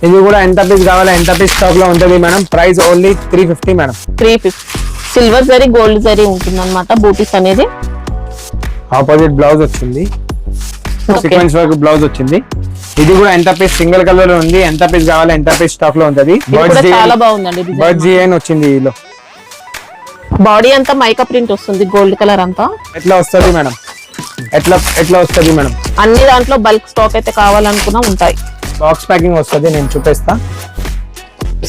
ఇది కూడా ఎంత పీస్ కావాలా ఎంత పీస్ స్టాక్ లో ఉంటుంది madam. Price only 350 madam. 350 silver zari gold zari ఉంటుంది అనమాట బూటీస్ అనేది. ఆపోజిట్ బ్లౌజ్ వచ్చింది, సీక్వెన్స్ వర్క్ బ్లౌజ్ వచ్చింది. ఇది కూడా ఎంత పీస్ సింగిల్ కలర్ లో ఉంది. ఎంత పీస్ కావాలా ఎంత పీస్ స్టాక్ లో ఉంటుంది. చాలా బాగుందండి. బర్డ్ డిజైన్ వచ్చింది. ఇదిలో బాడీ అంతా మైకా ప్రింట్ వస్తుంది గోల్డ్ కలర్ అంతా. ఎట్లా వస్తుంది మేడం, ఎట్లా వస్తుంది మేడం. అన్ని దాంట్లో బల్క్ స్టాక్ అయితే కావాలనుకున్నా ఉంటాయి. బాక్స్ ప్యాకింగ్ వస్తుంది, నేను చూపిస్తా.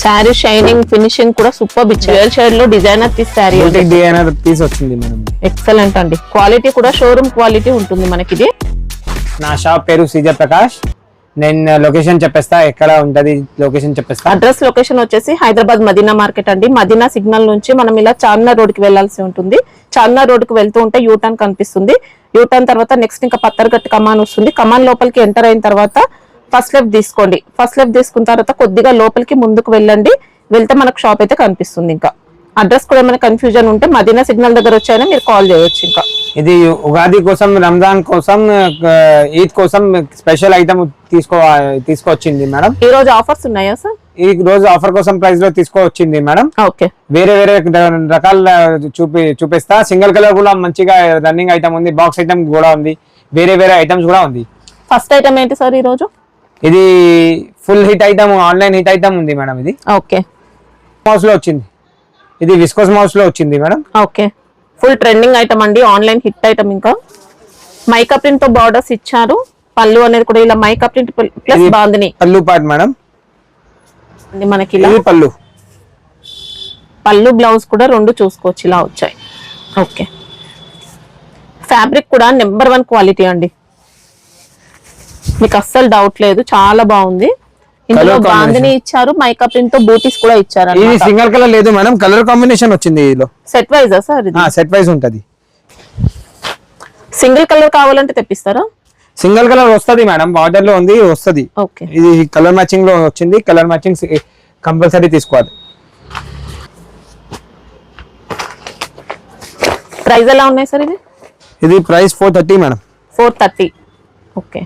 శారీ షైనింగ్ ఫినిషింగ్ కూడా సూపర్ ఇచ్చారు. రియల్ షేడ్ లో designer piece sari, designer piece వచ్చింది మేడం. ఎక్సలెంట్ అండి. క్వాలిటీ కూడా షోరూమ్ క్వాలిటీ ఉంటుంది మనకి. ఇది నా షాప్ పేరు సీజర్ ప్రకాష్. నేను లొకేషన్ చెప్పేస్తా, ఎక్కడ ఉంటది లొకేషన్ చెప్పేస్తా. అడ్రస్ లొకేషన్ వచ్చేసి హైదరాబాద్ మదీనా మార్కెట్ అండి. మదీనా సిగ్నల్ నుంచి మనం ఇలా చార్మినార్ రోడ్ కి వెళ్లాల్సి ఉంటుంది. చార్మినార్ రోడ్ కి వెళ్తూ ఉంటే యూటర్న్ కనిపిస్తుంది. యూటర్న్ తర్వాత నెక్స్ట్ ఇంకా పత్తర్గట్టు కమాన్ వస్తుంది. కమాన్ లోపలికి ఎంటర్ అయిన తర్వాత ఫస్ట్ లెఫ్ట్ తీసుకోండి. ఫస్ట్ లెఫ్ట్ తీసుకున్న తర్వాత కొద్దిగా లోపలికి ముందుకు వెళ్ళండి. వెళ్తే మనకు షాప్ అయితే కనిపిస్తుంది. ఇంకా అడ్రస్ కూడా ఏమైనా కన్ఫ్యూజన్ ఉంటే మదీనా సిగ్నల్ దగ్గర వచ్చాయని మీరు కాల్ చేయొచ్చు. ఇంకా ఇది ఉగాది కోసం, రంజాన్ కోసం, ఈద్ కోసం స్పెషల్ ఐటమ్ తీసుకొచ్చింది మేడం. ఈ రోజు ఆఫర్స్ ఉన్నాయా సార్? ఈ రోజు ఆఫర్ కోసం ప్రైస్ లో తీసుకొచ్చింది మేడం. ఓకే, వేరే రకాల చూపిస్తా. సింగిల్ కలర్ కూడా మంచిగా రన్నింగ్ ఐటమ్ ఉంది. బాక్స్ ఐటమ్ కూడా ఉంది. వేరే ఐటమ్స్ కూడా ఉంది. ఫస్ట్ ఐటమ్ ఏంటి సార్ ఈ రోజు? ఇది full hit item, online hit item ఉంది మేడం. ఇది ఓకే మౌస్ లో వచ్చింది. ఇది విస్కోస్ మౌస్ లో వచ్చింది madam. Okay, full trending item అండి, ఆన్లైన్ హిట్ ఐటమ్. ఇంకా మైకా ప్రింట్ తో బార్డర్స్ ఇచ్చారు. పళ్ళు అనేది కూడా ఇలా మైకా ప్రింట్ ప్లస్ బాందిని పళ్ళు పార్ట్ మేడం. మనకి ఇలా పళ్ళు బ్లౌజ్ కూడా రెండు చూసుకోవచ్చు, ఇలా వచ్చాయి. ఓకే, ఫ్యాబ్రిక్ కూడా నెంబర్ 1 క్వాలిటీ అండి, మీకు అస్సలు డౌట్ లేదు. చాలా బాగుంది. ఇందులో బాందిని ఇచ్చారు, మైకా ప్రింట్ తో బూటీస్ కూడా ఇచ్చారు. ఇది సింగిల్ కలర్ లేదు మేడం, కలర్ కాంబినేషన్ వచ్చింది. ఇదిలో సెట్ వైజా సార్? సెట్ వైజ్ ఉంటది. సింగిల్ కలర్ కావాలంటే తెప్పిస్తారా? సింగిల్ కలర్ వస్తది మేడం, బార్డర్ లో ఉంది, వస్తది. ఓకే, ఇది కలర్ మ్యాచింగ్ లో వచ్చింది. కలర్ మ్యాచింగ్ కంపల్సరీ తీసుకోవాలి. ప్రైస్ ఎలా ఉన్నాయి సార్? ఇది ప్రైస్ 430 మేడం. 430. ఓకే,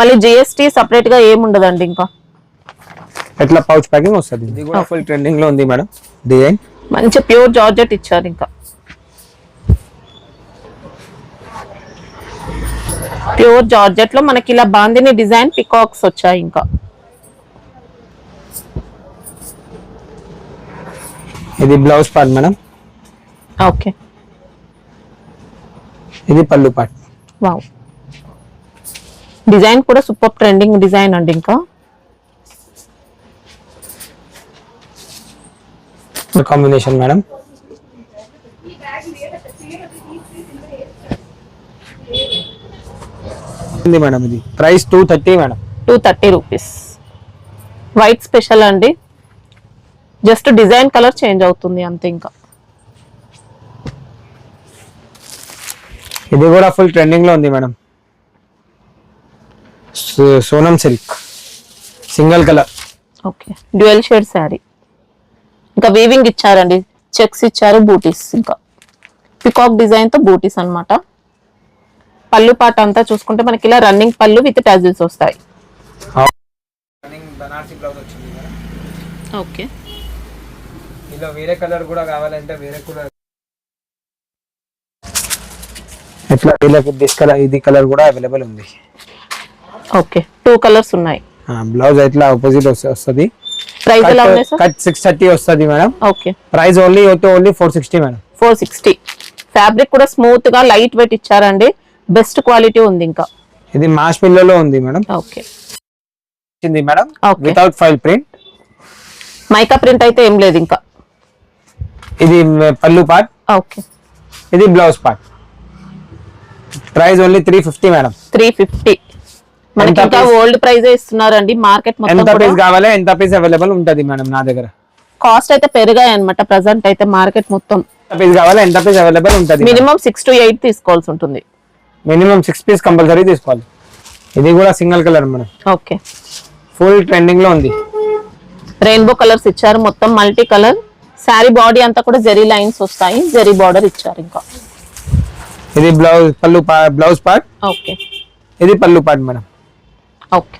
మళ్ళీ జిఎస్టీ సపరేట్ గా ఏముండదండి. ఇంకా ఎట్లా పౌచ్ ప్యాకింగ్ వస్తుంది. ఇది కూడా ఫుల్ ట్రెండింగ్ లో ఉంది మేడం. డిజైన్ మంచి ప్యూర్ జార్జెట్ ఇచ్చారు. ఇంకా ప్యూర్ జార్జెట్ లో మనకి ఇలా బాందిని డిజైన్ పికాక్స్ వచ్చాయి. ఇంకా ఇది బ్లౌజ్ పార్ట్ మేడం. ఓకే, ఇది పళ్ళు పార్ట్. వావ్, డిజైన్ కూడా సూపర్ ట్రెండింగ్ డిజైన్ అండి. ఇంకా కాంబినేషన్ మేడం. మేడం ఇది price 230 madam. 230 rupees. White special అండి, జస్ట్ డిజైన్ కలర్ చేంజ్ అవుతుంది అంతే. ఇంకా ఇది కూడా ఫుల్ ట్రెండింగ్ లో ఉంది madam. Sonam silk single colour. Okay, dual shade sari. ఇంకా వీవింగ్ ఇచ్చారండి, చెక్స్ ఇచ్చారు, బూటీస్. ఇంకా పికాక్ డిజైన్ తో బూటీస్ అన్నమాట. పళ్ళు పాట అంతా చూసుకుంటే మనకి ఇలా రన్నింగ్ పళ్ళు విత్ టాజిల్స్ వస్తాయి. ఓకే, ఇలా వేరే కలర్ కూడా కావాలంటే వేరే కూడా ఎట్లా ఇది కలర్ కూడా అవైలబుల్ ఉంది. ఓకే, 2 కలర్స్ ఉన్నాయి. బ్లౌజ్ ఇట్లా ఆపోజిట్ వస్తుంది. ప్రైస్ ఎలా ఉంది సార్? కట్ 630 వస్తుంది madam. Okay, price only 460 madam. 460. Fabric కూడా స్మూత్ గా లైట్ వెయిట్ ఇచ్చారండి, బెస్ట్ క్వాలిటీ ఉంది. ఇంకా ఇది మాష్ పిల్లలో ఉంది madam. Okay madam, without file print. Mica print అయితే ఏం లేదు. ఇంకా ఇది పళ్ళు పార్ట్. ఓకే, ఇది blouse part. Price only 350 madam. 350. మనకి ఇంకా ఓల్డ్ ప్రైస్ ఇస్తున్నారండి మార్కెట్ మొత్తం. ఎంత పీస్ కావాలి ఎంత పీస్ అవైలబుల్ ఉంటది మేడం నా దగ్గర. కాస్ట్ అయితే పెరిగాయి అన్నమాట ప్రెసెంట్ అయితే మార్కెట్ మొత్తం. ఎంత పీస్ కావాలి ఎంత పీస్ అవైలబుల్ ఉంటది. మినిమం 6 to 8 తీసుకోవాల్సి ఉంటుంది. మినిమం 6 పీస్ కంపల్సరీ తీసుకోవాలి. ఇది కూడా single colour madam. Okay, full trending లో ఉంది. రెయిన్బో కలర్స్ ఇచ్చారు, మొత్తం మల్టీ కలర్. శారీ బాడీ అంతా కూడా జెరీ లైన్స్ వస్తాయి, జెరీ బార్డర్ ఇచ్చారు. ఇంకా ఇది బ్లౌజ్ పార్ట్. ఓకే, ఇది పళ్ళు పార్ట్ మేడం. ఓకే,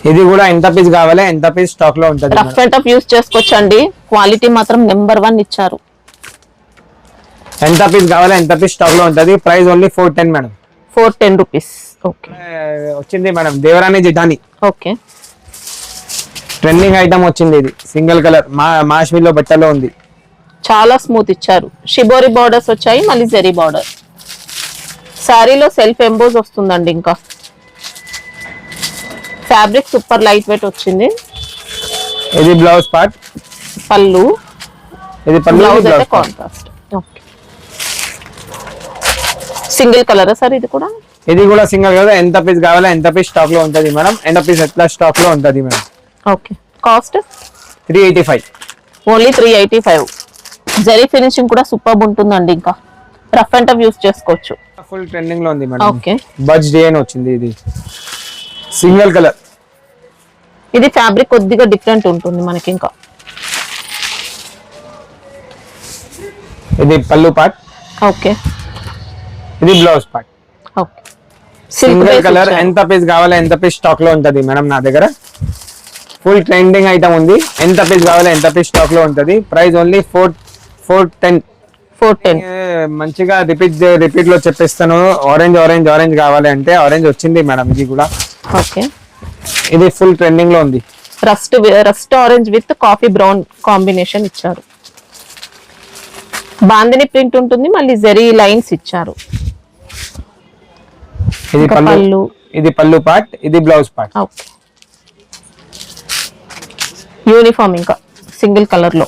ఇది కూడా ఎంత పీస్ కావాలి ఎంత పీస్ స్టాక్ లో ఉంటది రఫ్ అండ్ టఫ్ యూస్ చేసుకోవచ్చండి. క్వాలిటీ మాత్రం నెంబర్ 1 ఇచ్చారు. ఎంత పీస్ కావాలి ఎంత పీస్ స్టాక్ లో ఉంటది. Price only 410 madam. 410 rupees. Okay వచ్చింది మేడం దేవరాని జిటాని. ఓకే ట్రెండింగ్ ఐటమ్ వచ్చింది. ఇది సింగిల్ కలర్ మాష్మిలో బట్టలో ఉంది. చాలా స్మూత్ ఇచ్చారు. షిబోరి బార్డర్స్ వచ్చాయి, మళ్ళీ జెరీ బార్డర్. శారీలో సెల్ఫ్ ఎంబోజ్ వస్తుందండి. ఇంకా ఫ్యాబ్రిక్ సూపర్ లైట్ వెయిట్ వచ్చింది. ఇది బ్లౌజ్ పార్ట్, పళ్ళు. ఇది పళ్ళు, బ్లౌజ్ అయితే contrast. Okay single colour sir ఇది కూడా. ఇది కూడా సింగిల్ కలర్. ఎంత పీస్ కావాలి ఎంత పీస్ స్టాక్ లో ఉంటది మేడం. ఎంత పీస్ ఎట్లా స్టాక్ లో ఉంటది madam. Okay cost 385. Only 385. Zari finishing కూడా సూపర్ ఉంటుందండి. ఇంకా రఫ్ అండ్ టఫ్ యూస్ చేసుకోవచ్చు. ఫుల్ ట్రెండింగ్ లో ఉంది మేడం. ఓకే బజ్ డిజైన్ వచ్చింది. ఇది సింగిల్ కలర్. ఇది ఫ్యాబ్రిక్ కొద్దిగా డిఫరెంట్ ఉంటుంది మనకి. ఇంకా ఇది పళ్ళు పార్ట్. ఓకే ఇది blouse part. Okay single colour. ఎంత పీస్ కావాలి ఎంత పీస్ స్టాక్ లో ఉంటది మేడం నా దగ్గర. ఫుల్ ట్రెండింగ్ ఐటమ్ ఉంది. ఎంత పీస్ కావాలి ఎంత పీస్ స్టాక్ లో ఉంటది. Price only 410. మంచిగా రిపీట్ లో చెప్పిస్తాను. ఆరెంజ్ ఆరెంజ్ ఆరెంజ్ కావాలి అంటే ఆరెంజ్ వచ్చింది మేడం. ఇది కూడా ఓకే. ఇది ఫుల్ ట్రెండింగ్ లో ఉంది. Rust orange with coffee brown combination ఇచ్చారు. బాందిని ప్రింట్ ఉంటుంది, మళ్ళీ జెరీ లైన్స్ ఇచ్చారు. ఇది పళ్ళు. ఇది పళ్ళు పార్ట్, ఇది బ్లౌజ్ పార్ట్. ఓకే యూనిఫామ్ ఇంకా సింగిల్ కలర్ లో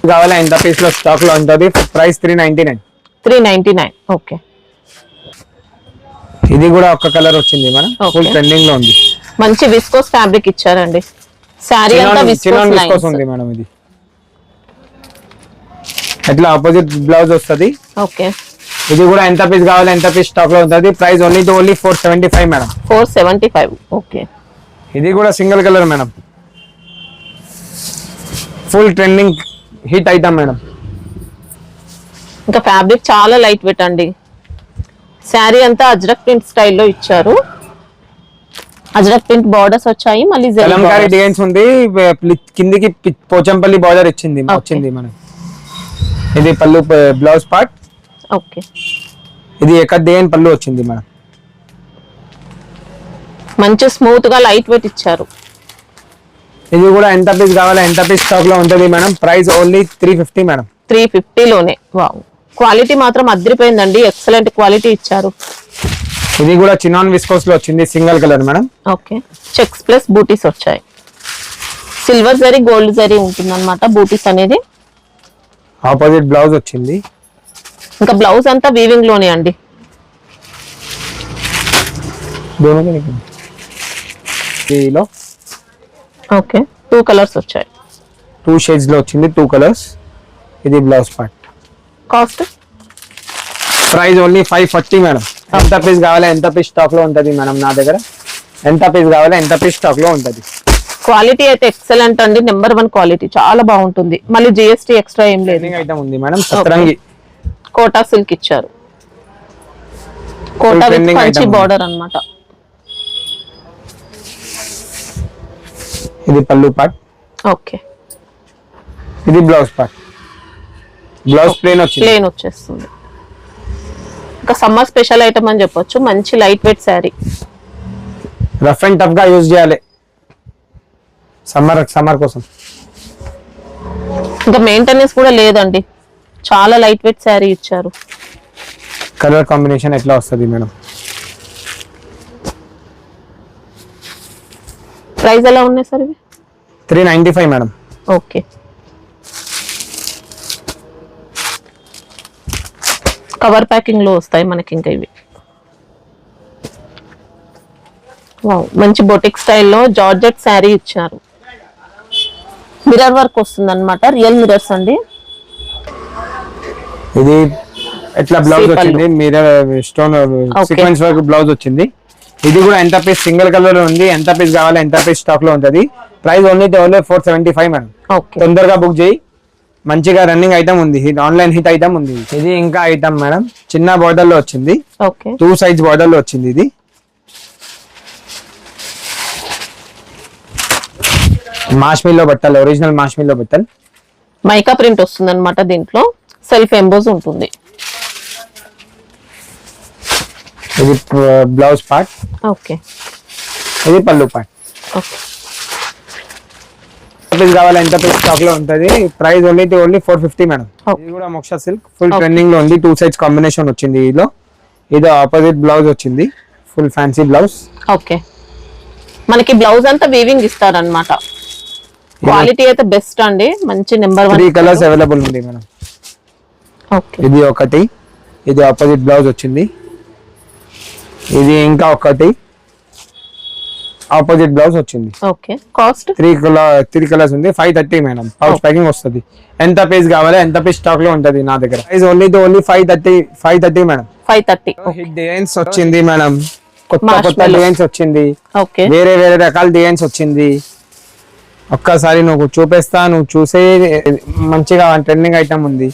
కావాలి ఎంత పీస్ లో స్టాక్ లో ఉంటుంది. ప్రైస్ 399. 399. ఓకే ఇది కూడా ఒక కలర్ వచ్చింది మనం. ఫుల్ ట్రెండింగ్ లో ఉంది. మంచి విస్కోస్ ఫ్యాబ్రిక్ ఇచ్చారండి. శారీ అంతా విస్కోస్ ఉంది మేడం. ఇది ఎట్లా ఆపోజిట్ బ్లౌజ్ వస్తుంది. ఓకే ఇది కూడా ఎంత పీస్ కావాలి ఎంత పీస్ స్టాక్ లో ఉంటుంది. Price only 475 madam. 475. ఓకే ఇది కూడా single colour madam. Full trending hit item madam. ఇంకా ఫ్యాబ్రిక్ చాలా లైట్ వెయిట్ అండి. శారీ అంతా అజ్రక్ ప్రింట్ స్టైల్లో ఇచ్చారు. అజ్రక్ ప్రింట్ బార్డర్స్ వచ్చాయి, మళ్ళీ కలంకారీ డిజైన్స్ ఉంది. కిందికి పోచంపల్లి బార్డర్ వచ్చింది మనం. ఇది పళ్ళు బ్లౌజ్ పార్ట్. ఓకే ఇది డిజైన్ పళ్ళు వచ్చింది మేడం. మంచి స్మూత్ గా లైట్ వెయిట్ ఇచ్చారు. ఇది కూడా ఎంత పీస్ కావాలి ఎంత పీస్ స్టాక్ లో ఉంటుంది మేడం. Price only 350 madam. 350 లోనే. వావ్ క్వాలిటీ మాత్రం అదిరిపోయిందండి. ఎక్సలెంట్ క్వాలిటీ ఇచ్చారు. ఇది కూడా చినాన్ విస్కోస్ లో వచ్చింది. Single colour madam. Okay checks plus బూటీస్ వచ్చాయి. సిల్వర్ జరీ గోల్డ్ జరీ ఉంటుంది అనమాట బూటీస్ అనేది. ఆపోజిట్ బ్లౌజ్ వచ్చింది. ఇంకా బ్లౌజ్ అంతా వీవింగ్ లోనే అండి. ఓకే 2 కలర్స్ వచ్చాయి. 2 షేడ్స్ లో వచ్చింది. 2 కలర్స్. ఇది blouse part. Cost price only 540 madam. ఎంత పీస్ కావాలి ఎంత పీస్ స్టాక్ లో ఉంటది మేడం నా దగ్గర. ఎంత పీస్ కావాలి ఎంత పీస్ స్టాక్ లో ఉంటది. క్వాలిటీ అయితే ఎక్సలెంట్ అండి. నెంబర్ 1 క్వాలిటీ చాలా బాగుంటుంది. మళ్ళీ జిఎస్టీ ఎక్స్ట్రా ఏం లేదు. ఐటమ్ ఉంది మేడం. సత్రంగి కోటా సిల్క్ ఇచ్చారు. కోటా విత్ కంచి బార్డర్ అన్నమాట. ఇది పళ్ళు పార్ట్. ఓకే ఇది బ్లౌజ్ పార్ట్. బ్లౌజ్ ప్లేన్ వచ్చేస్తుంది. ఇంకా సమ్మర్ స్పెషల్ ఐటమ్ అని చెప్పొచ్చు. మంచి light weight sari. Rough and tough గా యూజ్ చేయాలి సమ్మర్ కోసం. ఇంకా మెయింటెనెన్స్ కూడా లేదండి. చాలా లైట్ వెయిట్ శారీ ఇచ్చారు. కలర్ కాంబినేషన్ ఎట్లా వస్తుంది మేడం. ప్రైస్ ఎలా ఉన్నాయి సార్ ఇవి. 395 మేడం. ఓకే కవర్ ప్యాకింగ్ లో వస్తాయి మనకి ఇంకా ఇవి. వావ్ మంచి బొటిక్ స్టైల్లో జార్జెట్ శారీ ఇచ్చారు. మిర్రర్ వర్క్ వస్తుంది అనమాట. రియల్ మిర్రర్స్ అండి. ఇది ఎట్లా బ్లౌజ్ వచ్చింది. Mirror stone sequence work blouse వచ్చింది. ఇది కూడా ఎంత పీస్ సింగిల్ కలర్ ఉంది. ఎంత పీస్ కావాలి ఎంత పీస్ స్టాక్ లో ఉంటది. Price only 475 madam. తొందరగా బుక్ చేయి. మంచిగా రన్నింగ్ ఐటమ్ ఉంది, హిట్ ఆన్లైన్ హిట్ ఐటమ్ ఉంది. ఇది ఇంకా ఐటమ్ మేడం, చిన్న బార్డర్ లో వచ్చింది, ఓకే 2 సైజ్ బార్డర్ లో వచ్చింది. ఇది మాష్మిల్లో బట్టలు, ఒరిజినల్ మాష్మిల్లో బట్టలు. మైకా ప్రింట్ వస్తుంది అనమాట, దీంట్లో సెల్ఫ్ ఎంబోజ్ ఉంటుంది. ఇది బ్లౌజ్ పార్ట్, ఓకే ఇది పళ్ళు పార్ట్. ఓకే పీస్ కావాలి ఎంత పీస్ స్టాక్ లో ఉంటది. Price only 450 madam. Okay. ఇది కూడా మోక్ష సిల్క్ ఫుల్ ట్రెండింగ్ లో ఉంది. 2 సైజ్ కాంబినేషన్ వచ్చింది. ఇదిలో ఇది ఆపోజిట్ బ్లౌజ్ వచ్చింది, ఫుల్ ఫ్యాన్సీ బ్లౌజ్. ఓకే మనకి బ్లౌజ్ అంతా వీవింగ్ ఇస్తారనమాట. క్వాలిటీ అయితే బెస్ట్ అండి, మంచి నెంబర్ 1. 3 కలర్స్ అవైలబుల్ ఉంది మేడం. ఓకే ఇది ఒకటి, ఇది ఆపోజిట్ బ్లౌజ్ వచ్చింది. ఇది ఇంకా ఒకటి ఆపోజిట్ బ్లౌజ్ వచ్చింది. ఓకే కాస్ట్ 3 కలర్స్ ఉంది. 530 మేడం. పౌచ్ ప్యాకింగ్ వస్తుంది. ఎంత పీస్ కావాలి ఎంత పీస్ స్టాక్ లో ఉంటది నా దగ్గర. Price only 530 madam. 530. Hit designs వచ్చింది మేడం, కొత్త Marshmallow. డిజైన్స్ వచ్చింది, ఓకే వేరే వేరే రకాల డిజైన్స్ వచ్చింది. ఒక్కసారి నువ్వు చూపిస్తా, నువ్వు చూసే మంచిగా ట్రెండింగ్ ఐటమ్ ఉంది.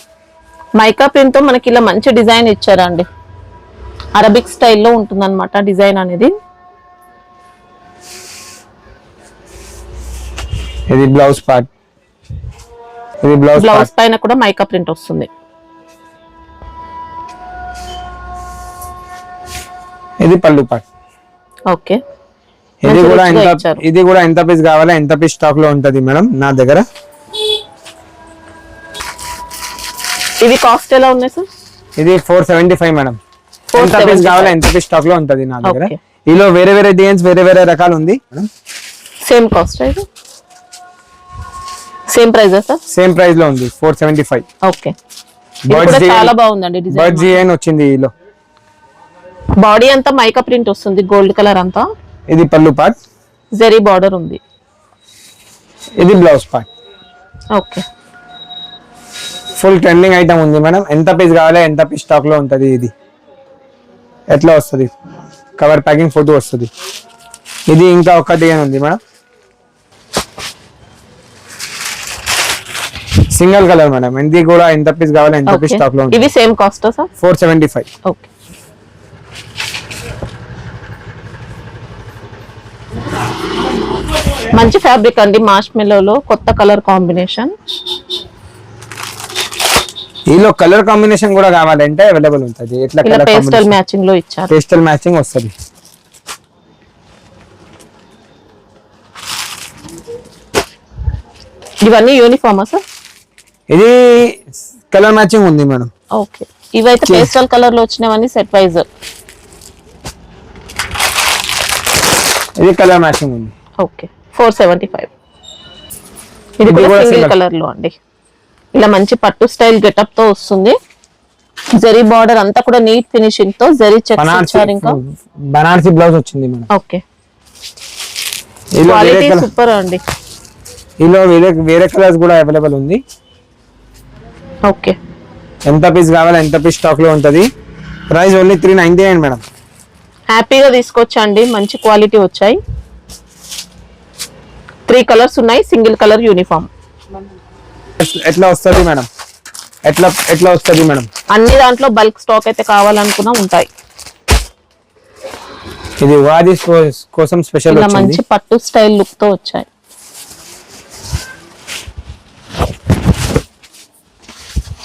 మైకా ప్రింట్ తో మనకి ఇలా మంచి డిజైన్ ఇచ్చారండి. అరబిక్ స్టైల్లో ఉంటుంది అనమాట డిజైన్ అనేది. ఇది బ్లౌజ్ పార్ట్, ఇది బ్లౌజ్ బ్లౌజ్ పైన కూడా మైకా ప్రింట్ వస్తుంది. ఇది పళ్ళు పార్ట్. ఓకే ఇది కూడా మంచి రుచిగా ఎంత, ఇచ్చారు. ఇది కూడా ఎంత పీస్ కావాలా ఎంత పీస్ స్టాక్ లో ఉంటది మేడం నా దగ్గర. ఇవి కాస్ట్ ఎలా ఉన్నాయి సార్? ఇది 475 మేడం. ఎంత పీస్ కావాలా ఎంత పీస్ స్టాక్ లో ఉంటది నా దగ్గర. Okay. ఈలో వేరే వేరే డిజైన్స్ వేరే వేరే రకాలు ఉంది. సేమ్ కాస్ట్ ఇది, same price sir? Same price లో ఉంది 475. ఓకే ఇది కూడా చాలా బాగుందండి డిజైన్. బర్డ్ డిజైన్ వచ్చింది. ఈలో బాడీ అంతా మైకా ప్రింట్ వస్తుంది, గోల్డ్ కలర్ అంతా. ఇది పళ్ళు పార్ట్, జరీ బార్డర్ ఉంది. ఇది blouse part. Okay full trending item ఉంది మేడం. ఎంత పీస్ కావాలి ఎంత పీస్ స్టాక్ లో ఉంటది. ఇది ఎట్లా వస్తుంది, కవర్ ప్యాకింగ్ ఫోటో వస్తుంది. ఇది ఇంకా ఒక డిజైన్ ఉంది మేడం, సింగిల్ కలర్ మేడం. ఇది కూడా ఎంత పీస్ కావాలి ఎంత పీస్ స్టాక్ లో ఉంటుంది. ఇవి సేమ్ కాస్ట్ సార్? 475. ఓకే మంచి ఫ్యాబ్రిక్ అండి, మార్ష్మెల్లోలో కొత్త కలర్ కాంబినేషన్. ఈలో కలర్ కాంబినేషన్ కూడా కావాలంటే అవైలబుల్ ఉంటుంది. ఎట్లా ఇలా కలర్ పేస్టల్ మ్యాచింగ్ లో ఇచ్చారు. పేస్టల్ మ్యాచింగ్ వస్తుంది. ఇవన్నీ యూనిఫామా సార్? ఇది కలర్ మ్యాచింగ్ ఉంది మేడం. ఓకే ఇవైతే పేస్టల్ కలర్ లో వచ్చినవన్నీ సెట్ వైజ్. ఇది కలర్ మ్యాచింగ్ ఉంది. ఓకే 475. ఇది కూడా కూడా సింగిల్ single. కలర్ లో అండి. ఇలా మంచి పట్టు స్టైల్ గెటప్ తో వస్తుంది. జరీ బార్డర్ అంతా కూడా నీట్ ఫినిషింగ్ తో జరీ చెక్స్ ఇచ్చారు. ఇంకా బనారసి బ్లౌజ్ వచ్చింది మేడం. ఓకే ఈలో వేరే క్వాలిటీ కలర్, సూపర్ అండి. ఈలో వేరే వేరే కలర్స్ కూడా అవైలబుల్ ఉంది. ఓకే ఎంత పీస్ కావాలి ఎంత పీస్ స్టాక్ లో ఉంటది. Price only 399 madam. హ్యాపీగా తీసుకొచ్చండి, మంచి క్వాలిటీ వచ్చాయి. 3 కలర్స్ ఉన్నాయి, సింగిల్ కలర్ యూనిఫామ్. ఎట్లా వస్తుంది మేడం, ఎట్లా వస్తుంది మేడం. అన్ని దాంట్లో బల్క్ స్టాక్ అయితే కావాలనుకున్నా ఉంటాయి. ఇది ఉగాది కోసం స్పెషల్ ఇలా వచ్చింది. మంచి పట్టు స్టైల్ లుక్ తో వచ్చాయి.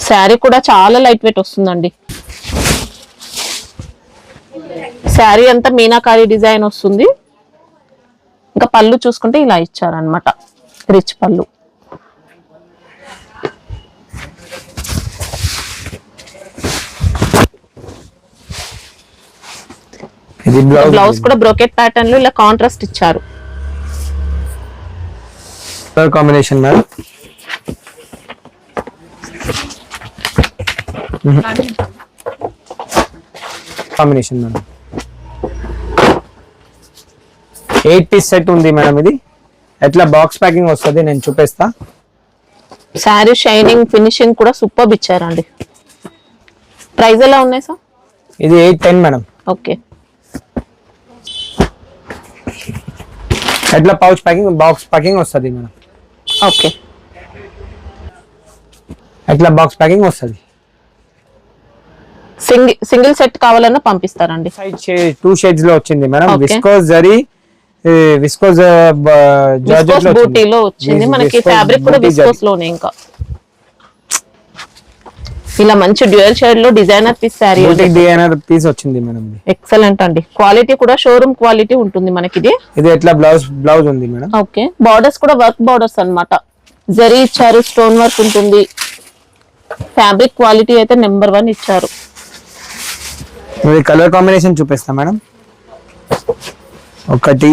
శారీ కూడా చాలా లైట్ వెయిట్ వస్తుందండి. శారీ అంతా మీనాకారి డిజైన్ వస్తుంది. ఇంకా పళ్ళు చూసుకుంటే ఇలా ఇచ్చారనమాట, రిచ్ పళ్ళు. ఇది బ్లౌజ్ కూడా బ్రోకెట్ ప్యాటర్న్ లో ఇలా కాంట్రాస్ట్ ఇచ్చారు. Colour combination madam. Combination madam. 8 piece set ఉంది మేడం. ఇది ఎట్లా బాక్స్ ప్యాకింగ్ వస్తుంది నేను చూపిస్తా. శారీ షైనింగ్ ఫినిషింగ్ కూడా సూపర్ ఇచ్చారండి. ప్రైస్ ఎలా ఉన్నాయి సార్? ఇది 810 మేడం. ఓకే ఎట్లా పౌచ్ ప్యాకింగ్ బాక్స్ ప్యాకింగ్ వస్తుంది మేడం. ఓకే ఇట్లా బాక్స్ ప్యాకింగ్ వస్తుంది. సింగిల్ సెట్ కావాలన్నా పంపిస్తారండి. టూ షేడ్స్ లో వచ్చింది madam. Okay. Viscose zari, viscose georgette లో బూటీలో వచ్చింది మనకి. ఫ్యాబ్రిక్ కూడా విస్కోస్ లోనే. ఇంకా ఇలా మంచి డ్యూయల్ షేడ్ లో designer piece sari, designer piece వచ్చింది మేడం. ఎక్సలెంట్ అండి. క్వాలిటీ కూడా షోరూమ్ క్వాలిటీ ఉంటుంది మనకి. ఇది ఎట్లా బ్లౌజ్ ఉంది మేడం. ఓకే, బార్డర్స్ కూడా వర్క్ బార్డర్స్ అన్నమాట. జరీ ఇచ్చారు, స్టోన్ వర్క్ ఉంటుంది. ఫ్యాబ్రిక్ క్వాలిటీ అయితే నెంబర్ 1 ఇచ్చారు. కలర్ కాంబినేషన్ చూపిస్తా మేడం. ఒకటి,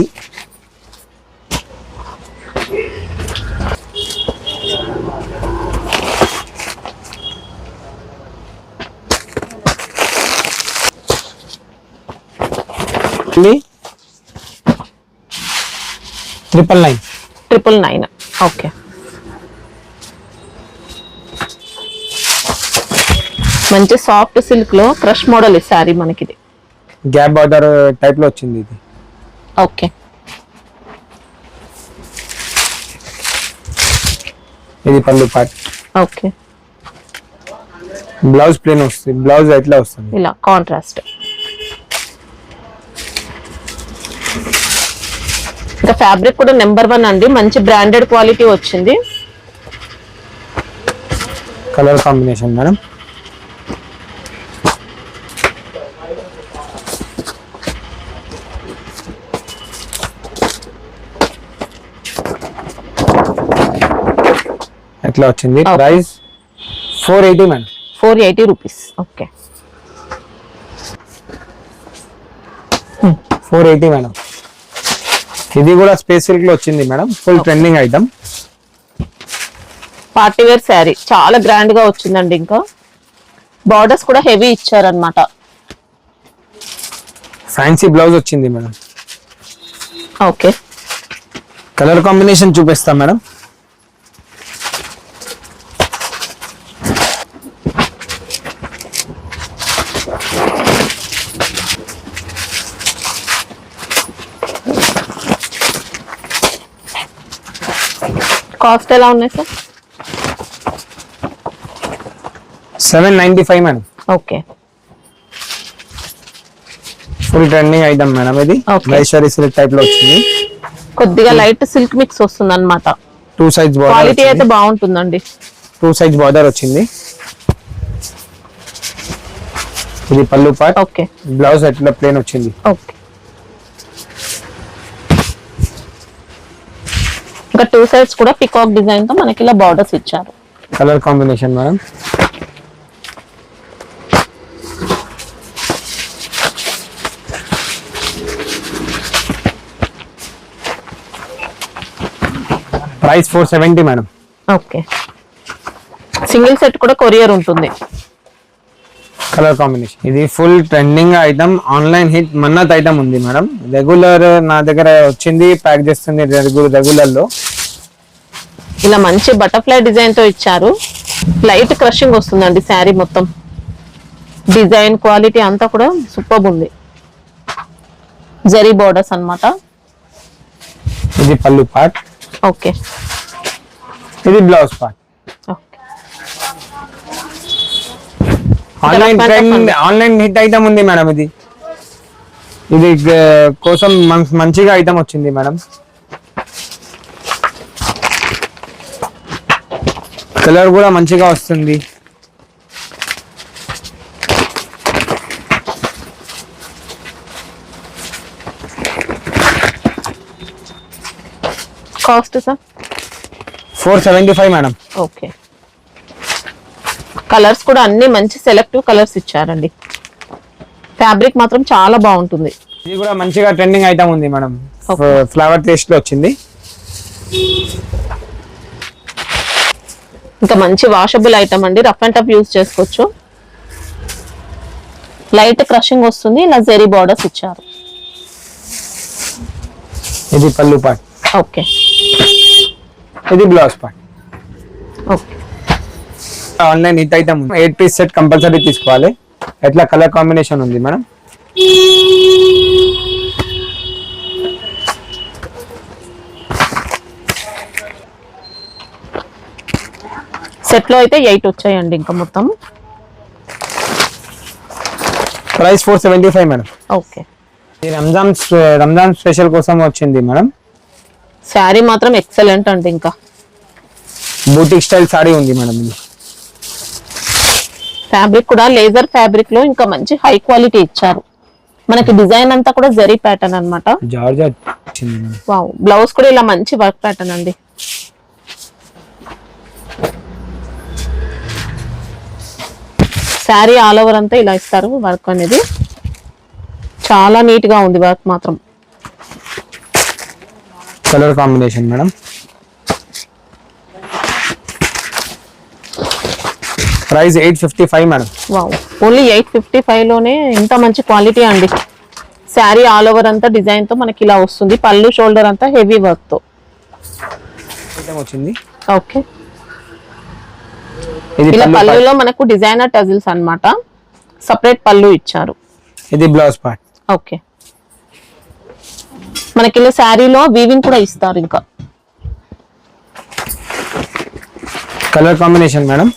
ట్రిపుల్ నైన్. ఓకే, మంచి సాఫ్ట్ సిల్క్ లో క్రష్ మోడల్ ఈ సారీ మనకి. గ్యాప్ బార్డర్ టైప్ లో వచ్చింది ఇది. ఓకే, ఇది పళ్ళు పార్ట్. ఓకే, బ్లౌజ్ ప్లేన్ వస్తుంది. బ్లౌజ్ ఎట్లా వస్తుంది, ఇలా కాంట్రాస్ట్. ఇంకా ఫ్యాబ్రిక్ కూడా నెంబర్ 1 అండి. మంచి బ్రాండెడ్ క్వాలిటీ వచ్చింది. Colour combination madam. ఎట్లా వచ్చింది. Price 480 madam. 480 rupees. Okay, 480 madam. ఇది కూడా స్పేస్ సిల్క్ లో వచ్చింది madam. Full trending item. Party wear sari చాలా గ్రాండ్ గా వచ్చిందండి. ఇంకా బార్డర్స్ కూడా హెవీ ఇచ్చారనమాట. ఫ్యాన్సీ బ్లౌజ్ వచ్చింది మేడం. ఓకే, కలర్ కాంబినేషన్ చూపిస్తాం మేడం. కాస్ట్ ఎలా ఉన్నాయి sir? 795 madam. Okay, full trending item madam. ఇది Okay. మైసూరి సిల్క్ టైప్ లో వచ్చింది. కొద్దిగా లైట్ సిల్క్ మిక్స్ వస్తుంది అనమాట. 2 సైజ్ బార్డర్. క్వాలిటీ అయితే బాగుంటుందండి. 2 సైజ్ బార్డర్ వచ్చింది. ఇది పళ్ళు పార్ట్. ఓకే, బ్లౌజ్ ఎట్లా ప్లేన్ వచ్చింది. ఓకే, ఇంకా 2 సైడ్స్ కూడా పికాక్ డిజైన్ తో మనకి ఇలా బార్డర్స్ ఇచ్చారు. Colour combination madam. Price 470 madam. Okay, single set కూడా కొరియర్ ఉంటుంది. Colour combination. ఇది full trending item. Online hit Mannat item ఉంది మేడం. రెగ్యులర్ నా దగ్గర వచ్చింది, ప్యాక్ చేస్తుంది రెగ్యులర్ లో. ఇలా మంచి బటర్ఫ్లై డిజైన్ తో ఇచ్చారు. లైట్ క్రషింగ్ వస్తుందండి శారీ మొత్తం. డిజైన్ క్వాలిటీ అంతా కూడా సూపర్ ఉంది. జరీ బోర్డర్స్ అన్నమాట. ఇది పళ్ళు పార్ట్. ఓకే, ఇది blouse part. Okay, online hit item ఉంది మేడం. ఇది కోసం మంచిగా ఐటమ్ వచ్చింది మేడం. కలర్ కూడా మంచిగా వస్తుంది. Cost sir? 475 madam. Okay, colours కూడా అన్ని మంచి సెలెక్టివ్ కలర్స్ ఇచ్చారండి. ఫ్యాబ్రిక్ మాత్రం చాలా బాగుంటుంది. ఇది కూడా మంచిగా ట్రెండింగ్ ఐటమ్ ఉంది మేడం. ఫ్లవర్ టేస్ట్ లో వచ్చింది. ఇంకా మంచి వాషబుల్ ఐటమ్ అండి. రఫ్ అండ్ టఫ్ యూజ్ చేసుకోవచ్చు. లైట్ క్రషింగ్ వస్తుంది. ఇలా జెరీ బార్డర్స్ ఇచ్చారు. ఇది పళ్ళు పార్ట్. ఓకే, ఇది blouse part. Okay, online hit item 8 piece set compulsory తీసుకోవాలి. ఎట్లా కలర్ కాంబినేషన్ ఉంది మేడం. సెట్ లో అయితే 8 వచ్చాయండి ఇంకా మొత్తం. Price 475 madam. ఓకే, ఈ రంజాన్ స్పెషల్ కోసం వచ్చింది మేడం. శారీ మాత్రం ఎక్సలెంట్ అండి. ఇంకా బూటిక్ స్టైల్ సారీ ఉంది మేడం. ఇది ఫ్యాబ్రిక్ కూడా లేజర్ ఫ్యాబ్రిక్ లో ఇంకా మంచి హై క్వాలిటీ ఇచ్చారు. మనకి డిజైన్ అంతా కూడా జరీ ప్యాటర్న్ అన్నమాట. జార్జెట్ వచ్చింది మేడం. వావ్, బ్లౌజ్ కూడా ఇలా మంచి వర్క్ ప్యాటర్న్ అండి. శారీ ఆల్ ఓవర్ అంతా ఇలా ఇస్తారు వర్క్ అనేది. చాలా నీట్ గా ఉంది వర్క్ మాత్రం. Colour combination madam. Price 855 madam. Wow, only 855 లోనే ఇంత మంచి క్వాలిటీ అండి. శారీ ఆల్ ఓవర్ అంతా డిజైన్ తో మనకి ఇలా వస్తుంది. పళ్ళు షోల్డర్ అంతా హెవీ వర్క్ తో వచ్చింది. ఓకే, ఇలా పళ్ళులో మనకు డిజైనర్ టజిల్స్ అన్నమాట. సెపరేట్ పళ్ళు ఇచ్చారు. ఇది బ్లౌజ్ పార్ట్. ఓకే, మనకి ఇలా శారీలో వీవింగ్ కూడా ఇస్తారు. ఇంకా colour combination madam.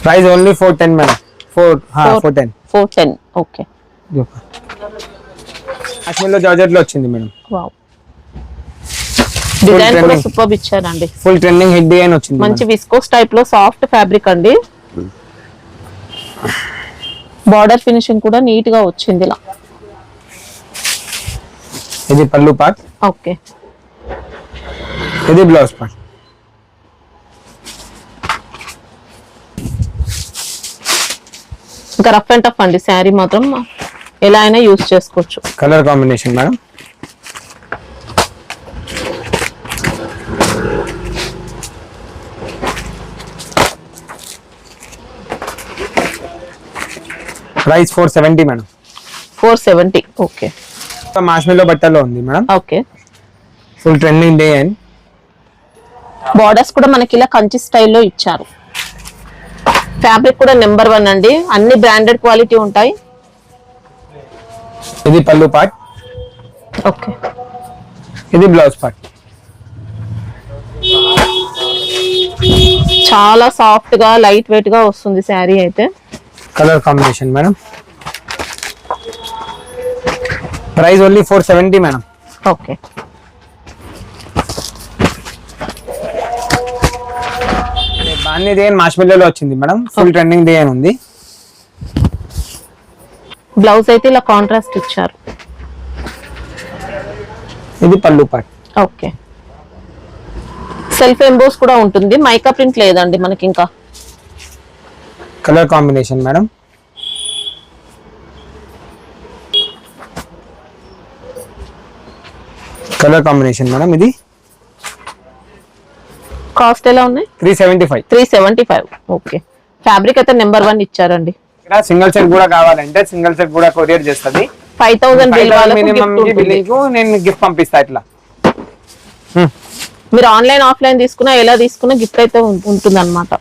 Price only 410 madam. 410. Okay, Kashmir లో జార్జెట్ లో వచ్చింది మేడం. వావ్, డిజైన్ కూడా సూపర్ ఇచ్చారండి. ఫుల్ ట్రెండింగ్ హిట్ డిజైన్ వచ్చింది. మంచి విస్కోస్ టైప్ లో సాఫ్ట్ ఫ్యాబ్రిక్ అండి. బార్డర్ ఫినిషింగ్ కూడా నీట్ గా వచ్చింది ఇలా. ఇది పళ్ళు పార్ట్. ఓకే, ఇది బ్లౌజ్ పార్ట్. ఇంకా రఫ్ అండ్ టఫ్ అండి. శారీ మాత్రం ఎలా అయినా యూజ్ చేసుకోవచ్చు. Colour combination madam. Price 470 madam. 470. Okay, మాస్మిలో బట్టల్లో ఉంది madam. Okay, full trending design. Borders కూడా మనకి ఇలా కంచి స్టైల్లో ఇచ్చారు. ఫ్యాబ్రిక్ కూడా నెంబర్ 1 అండి. అన్ని బ్రాండెడ్ క్వాలిటీ ఉంటాయి. ఇది పళ్ళు పార్ట్. ఓకే, ఇది బ్లౌజ్ పార్ట్. చాలా సాఫ్ట్ గా లైట్ వెయిట్ గా వస్తుంది శారీ అయితే. Colour combination madam. Price only 470 madam. Okay, బాన్ని డిజైన్ మాస్మిల్లో వచ్చింది మేడం. ఫుల్ ట్రెండింగ్ డిజైన్ ఉంది. బ్లౌజ్ అయితే ఇలా కాంట్రాస్ట్ ఇచ్చారు. ఇది పళ్ళు పార్ట్. ఓకే, సెల్ఫ్ ఎంబోస్ కూడా ఉంటుంది. మైకా ప్రింట్ లేదండి మనకి. ఇంకా colour combination madam. Colour combination madam. ఇది కాస్ట్ ఎలా ఉన్నాయి? 375. 375. ఓకే, ఫ్యాబ్రిక్ అయితే నెంబర్ 1 ఇచ్చారండి. సింగిల్ సెట్ కూడా కావాలంటే సింగిల్ సెట్ కూడా కొరియర్ చేస్తుంది. 5000 బిల్ మినిమం నేను గిఫ్ట్ పంపిస్తా. ఇట్లా మీరు ఆన్లైన్ ఆఫ్లైన్ తీసుకున్నా ఎలా తీసుకున్నా గిఫ్ట్ అయితే ఉంటుంది అన్నమాట.